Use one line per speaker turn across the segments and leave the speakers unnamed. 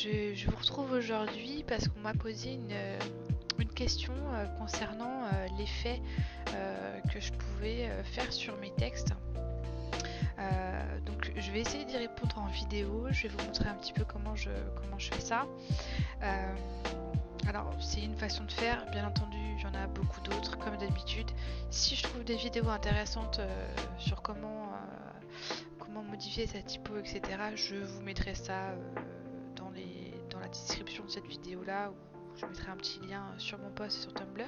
je vous retrouve aujourd'hui parce qu'on m'a posé une question concernant l'effet que je pouvais faire sur mes textes. Donc je vais essayer d'y répondre en vidéo, je vais vous montrer un petit peu comment je fais ça. Alors c'est une façon de faire, bien entendu il y en a beaucoup d'autres comme d'habitude. Si je trouve des vidéos intéressantes sur comment modifier sa typo, etc., je vous mettrai ça dans la description de cette vidéo là, où je mettrai un petit lien sur mon post sur Tumblr.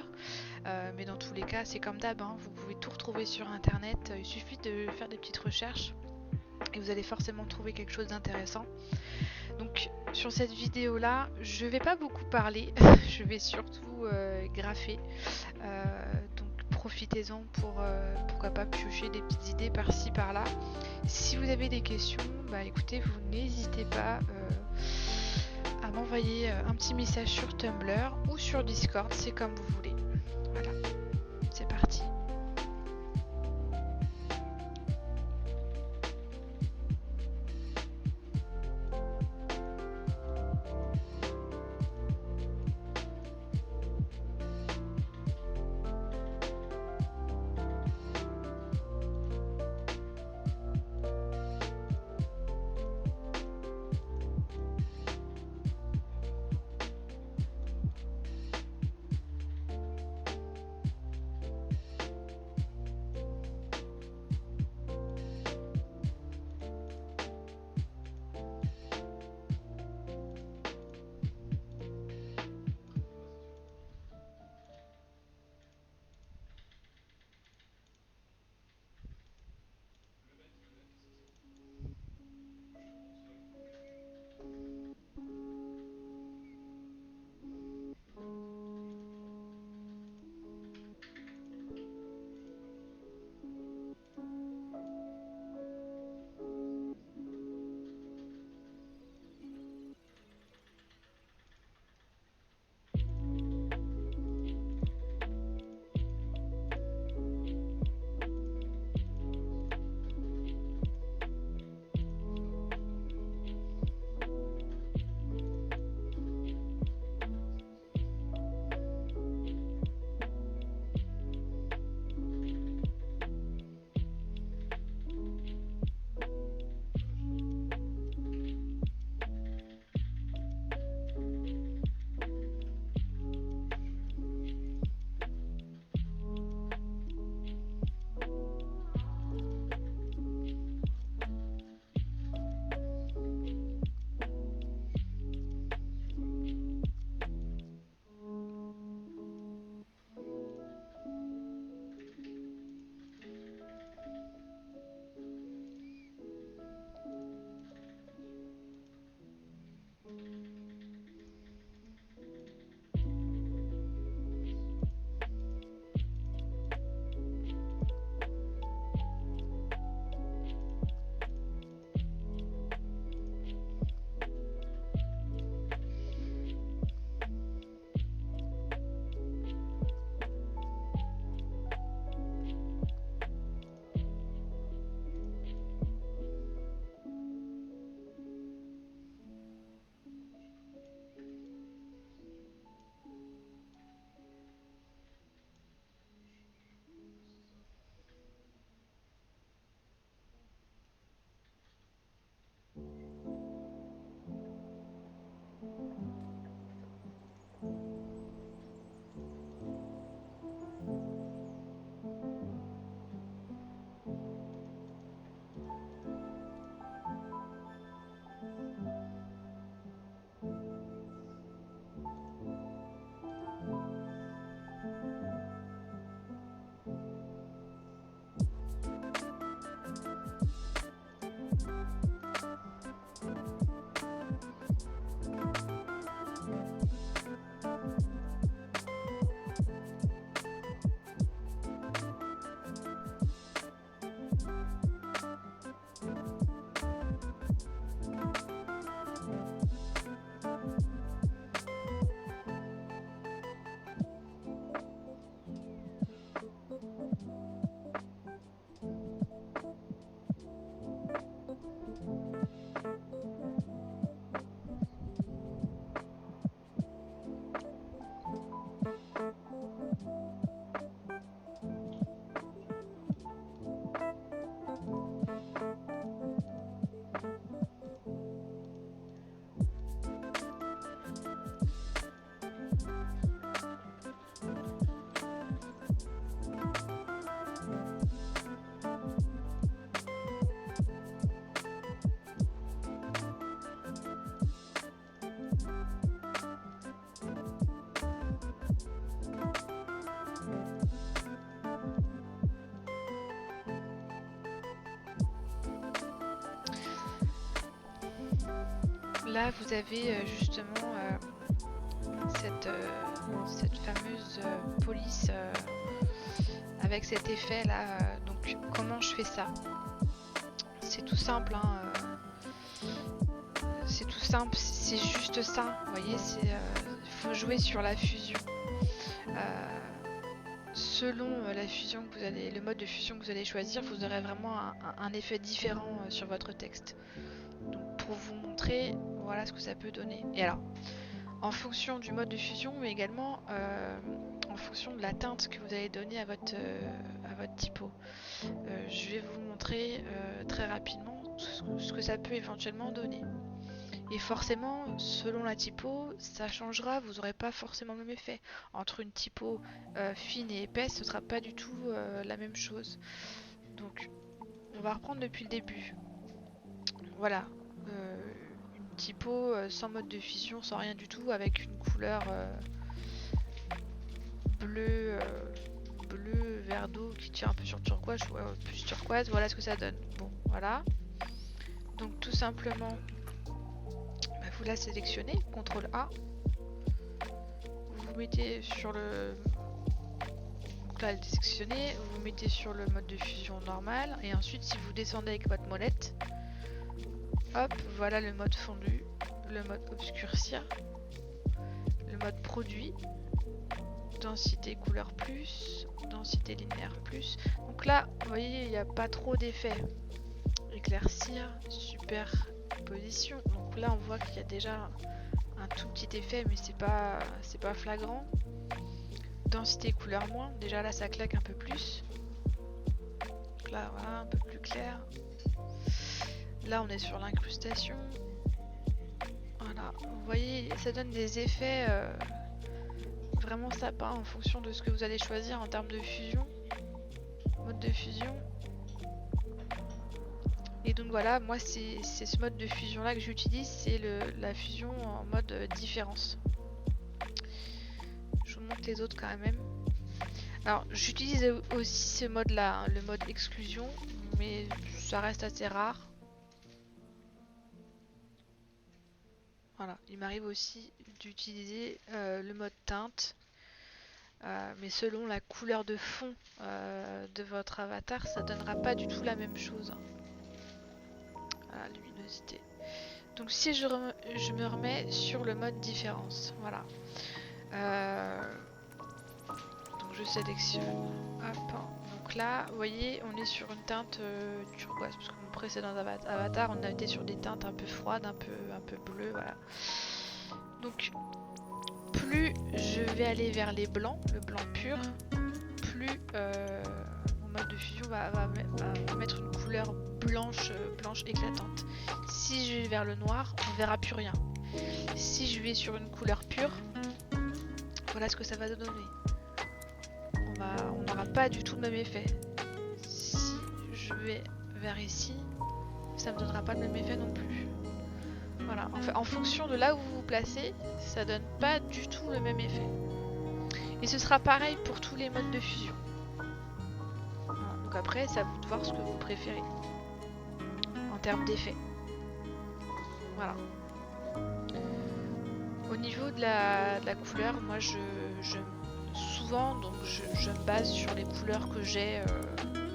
Mais dans tous les cas c'est comme d'hab, hein, vous pouvez tout retrouver sur internet, il suffit de faire des petites recherches et vous allez forcément trouver quelque chose d'intéressant. Donc sur cette vidéo là je vais pas beaucoup parler, je vais surtout graffer, donc profitez-en pour pourquoi pas piocher des petites idées par-ci par-là. Si vous avez des questions, bah écoutez, vous n'hésitez pas à m'envoyer un petit message sur Tumblr ou sur Discord, c'est comme vous voulez. Voilà, c'est parti. Là, vous avez justement cette fameuse police avec cet effet là. Donc, comment je fais ça? C'est tout simple, hein, c'est tout simple, c'est juste ça. Vous voyez, il faut jouer sur la fusion. Selon la fusion que vous allez, le mode de fusion que vous allez choisir, vous aurez vraiment un effet différent sur votre texte. Donc, pour vous montrer, voilà ce que ça peut donner. Et alors, en fonction du mode de fusion, mais également en fonction de la teinte que vous allez donner à votre typo. Je vais vous montrer très rapidement ce que ça peut éventuellement donner. Et forcément, selon la typo, ça changera, vous n'aurez pas forcément le même effet. Entre une typo fine et épaisse, ce ne sera pas du tout la même chose. Donc, on va reprendre depuis le début. Voilà. Une typo sans mode de fusion, sans rien du tout, avec une couleur bleu vert d'eau qui tire un peu sur turquoise, plus turquoise, voilà ce que ça donne. Bon, voilà. Donc tout simplement, vous la sélectionnez, CTRL A. Vous mettez sur le... Donc là, elle est sélectionnée, vous mettez sur le mode de fusion normal, et ensuite si vous descendez avec votre molette, hop, voilà le mode fondu, le mode obscurcir, le mode produit, densité couleur plus, densité linéaire plus. Donc là, vous voyez, il n'y a pas trop d'effet. Éclaircir, superposition. Donc là, on voit qu'il y a déjà un tout petit effet, mais c'est pas flagrant. Densité couleur moins. Déjà là, ça claque un peu plus. Donc là, voilà, un peu plus clair. Là, on est sur l'incrustation. Voilà, vous voyez, ça donne des effets vraiment sympas en fonction de ce que vous allez choisir en termes de fusion. Mode de fusion. Et donc voilà, moi c'est ce mode de fusion là que j'utilise, c'est la fusion en mode différence. Je vous montre les autres quand même. Alors j'utilise aussi ce mode là, hein, le mode exclusion, mais ça reste assez rare. Voilà, il m'arrive aussi d'utiliser le mode teinte, mais selon la couleur de fond de votre avatar, ça donnera pas du tout la même chose. Voilà, luminosité. Donc si je me remets sur le mode différence, voilà. Donc je sélectionne. Hop. Donc là, vous voyez, on est sur une teinte turquoise, parce que mon précédent avatar, on a été sur des teintes un peu froides, un peu bleues, voilà. Donc plus je vais aller vers les blancs, le blanc pur, plus mon mode de fusion va mettre une couleur blanche éclatante. Si je vais vers le noir, on verra plus rien. Si je vais sur une couleur pure, voilà ce que ça va donner. On n'aura pas du tout le même effet. Si je vais vers ici, ça ne me donnera pas le même effet non plus. Voilà, en fonction de là où vous vous placez, ça donne pas du tout le même effet. Et ce sera pareil pour tous les modes de fusion. Voilà, donc après, c'est à vous de voir ce que vous préférez en termes d'effet. Voilà. Au niveau de la couleur, moi souvent je me base sur les couleurs que j'ai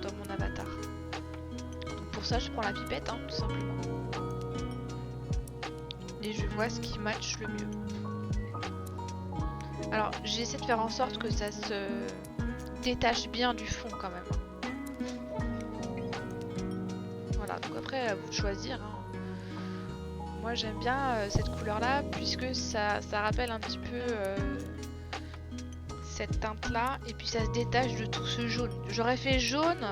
dans mon avatar. Donc pour ça, je prends la pipette, hein, tout simplement. Et je vois ce qui match le mieux. Alors j'essaie de faire en sorte que ça se détache bien du fond quand même. Voilà, donc après à vous de choisir. Hein. Moi j'aime bien cette couleur là puisque ça rappelle un petit peu cette teinte là et puis ça se détache de tout ce jaune. J'aurais fait jaune,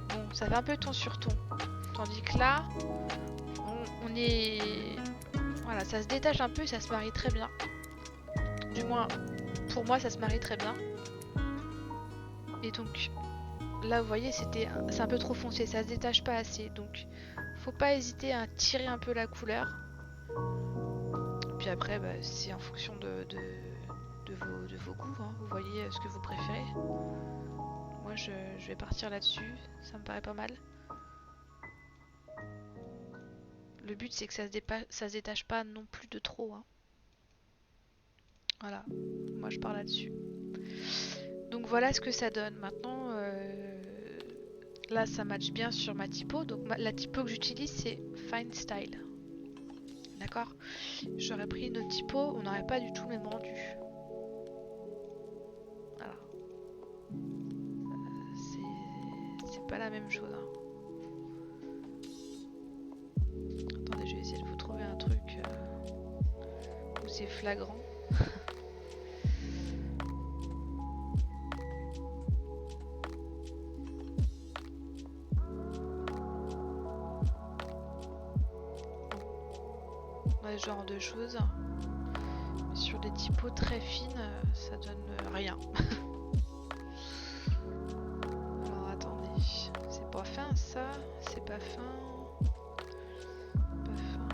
bon ça fait un peu ton sur ton. Tandis que là, on est... Voilà, ça se détache un peu et ça se marie très bien. Du moins, pour moi, ça se marie très bien. Et donc, là, vous voyez, c'est un peu trop foncé, ça se détache pas assez. Donc, faut pas hésiter à tirer un peu la couleur. Puis après, bah, c'est en fonction de vos goûts. Hein. Vous voyez ce que vous préférez. Moi, je vais partir là-dessus. Ça me paraît pas mal. Le but, c'est que ça se détache pas non plus de trop. Hein. Voilà. Moi, je pars là-dessus. Donc, voilà ce que ça donne. Maintenant, là, ça match bien sur ma typo. Donc, la typo que j'utilise, c'est Fine Style. D'accord? J'aurais pris une autre typo, on n'aurait pas du tout le même rendu. Voilà. C'est pas la même chose. Hein. Attendez, je vais essayer de vous trouver un truc où c'est flagrant. Ouais, ce genre de choses. Mais sur des typos très fines, ça donne rien. Alors attendez, c'est pas fin ça, c'est pas fin. Pas fin.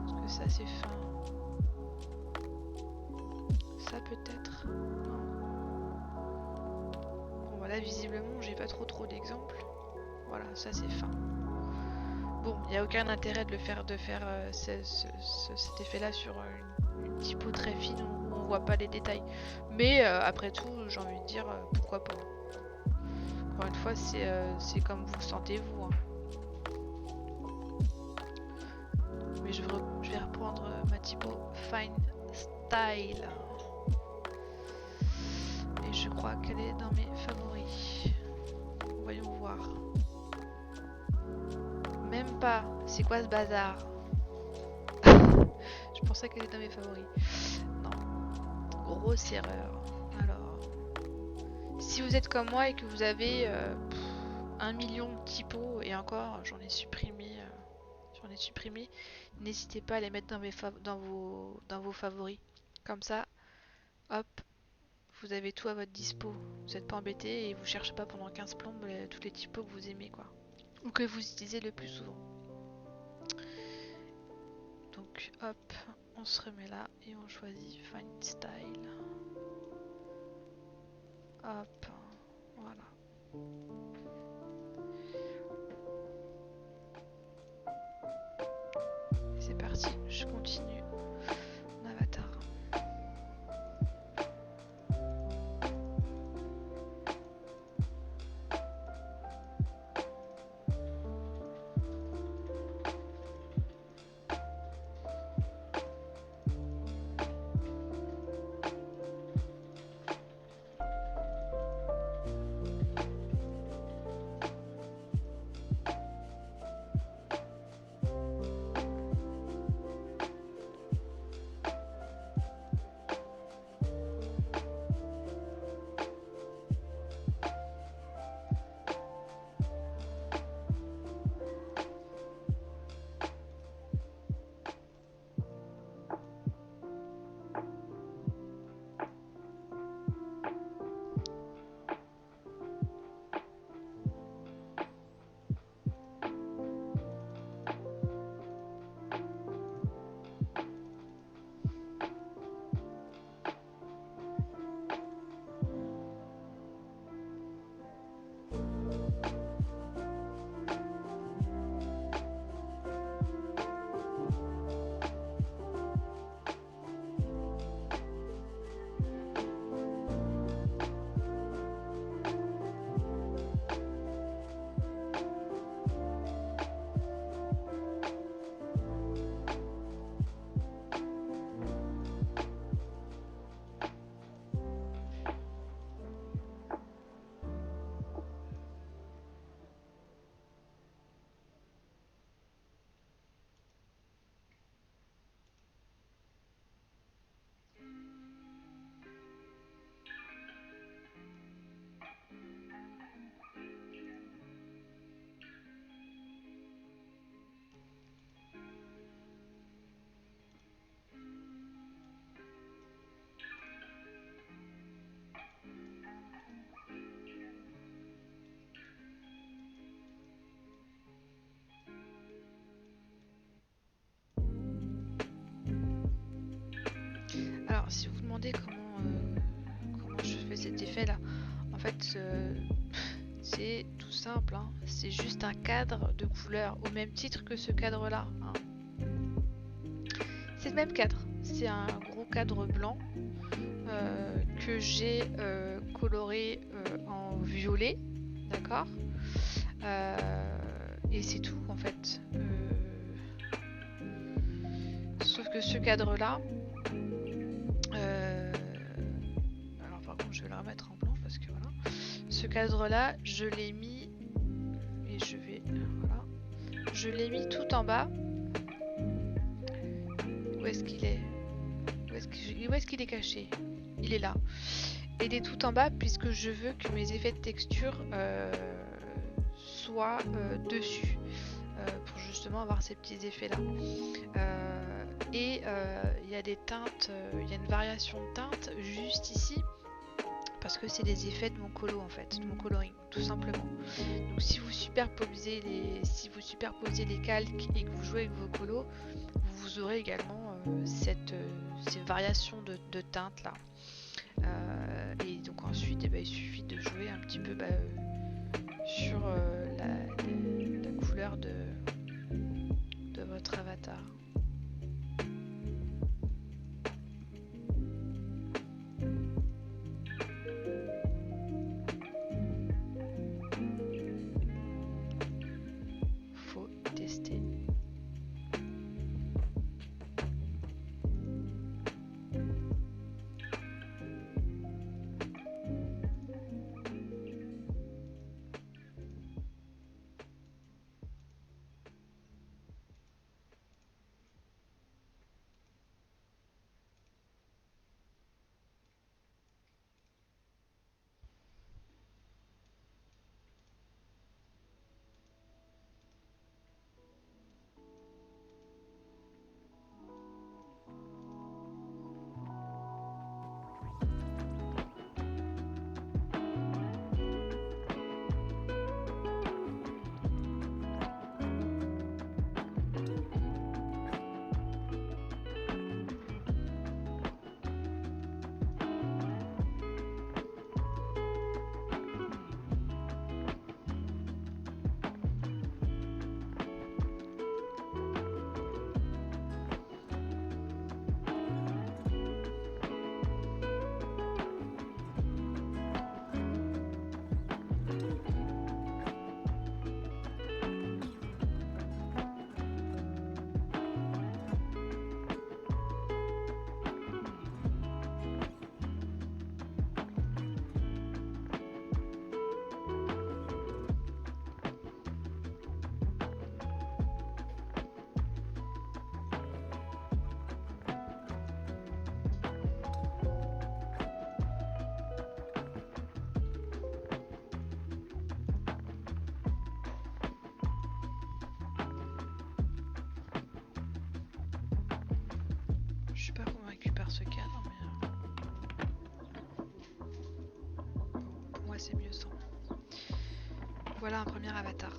Est-ce que ça c'est fin? Ça peut-être. Non. Bon voilà, visiblement j'ai pas trop d'exemples. Voilà, ça c'est fin. Bon, il n'y a aucun intérêt de faire cet effet-là sur une typo très fine où on voit pas les détails. Mais après tout, j'ai envie de dire pourquoi pas. Encore une fois, c'est comme vous le sentez vous. Hein. Mais je vais reprendre ma typo Fine Style. Et je crois qu'elle est dans mes favoris. Voyons voir. Même pas. C'est quoi ce bazar? Je pensais qu'elle était dans mes favoris. Non. Grosse erreur. Alors. Si vous êtes comme moi et que vous avez 1 million de typos, et encore, j'en ai supprimé. N'hésitez pas à les mettre dans vos favoris. Comme ça, hop, vous avez tout à votre dispo. Vous n'êtes pas embêté et vous cherchez pas pendant 15 plombes toutes les typos que vous aimez, quoi. Ou que vous utilisez le plus souvent. Donc hop, on se remet là et on choisit Fine Style. Hop, voilà. C'est parti, je continue mon avatar. si vous vous demandez comment je fais cet effet là, en fait c'est tout simple, hein. C'est juste un cadre de couleur au même titre que ce cadre là, hein. C'est le même cadre, c'est un gros cadre blanc que j'ai coloré en violet, d'accord, et c'est tout en fait. Sauf que ce cadre là, alors par contre je vais le remettre en blanc parce que voilà, ce cadre là je l'ai mis et je vais, voilà, je l'ai mis tout en bas. Où est-ce qu'il est? Où est-ce qu'il est caché? Il est là. Il est tout en bas puisque je veux que mes effets de texture soient dessus pour justement avoir ces petits effets là. Et il y a des teintes, il y a une variation de teintes juste ici parce que c'est des effets de mon colo en fait, de mon coloring tout simplement. Donc si vous superposez les calques et que vous jouez avec vos colos, vous aurez également ces variations de teintes là. Et donc ensuite il suffit de jouer un petit peu sur la couleur de votre avatar. Faut tester. Je suis pas convaincue par ce cadre, mais pour moi c'est mieux sans. Voilà un premier avatar.